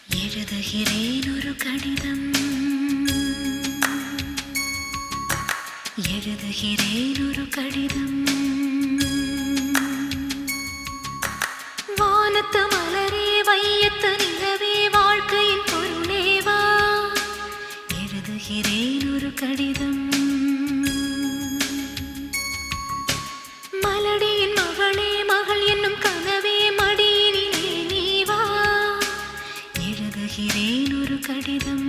எழுதுகிறேன் ஒரு கடிதம், எழுதுகிறேன் ஒரு கடிதம். வானத்து மலரே, வையத்து நிலவே, வாழ்க்கையின் பொருளேவா, எழுதுகிறேன் ஒரு கடிதம். மலடியின் மகளே, மகள் என்னும் கனவே, மடியினிலே நீவா, எழுதுகிறேன் ஒரு கடிதம்.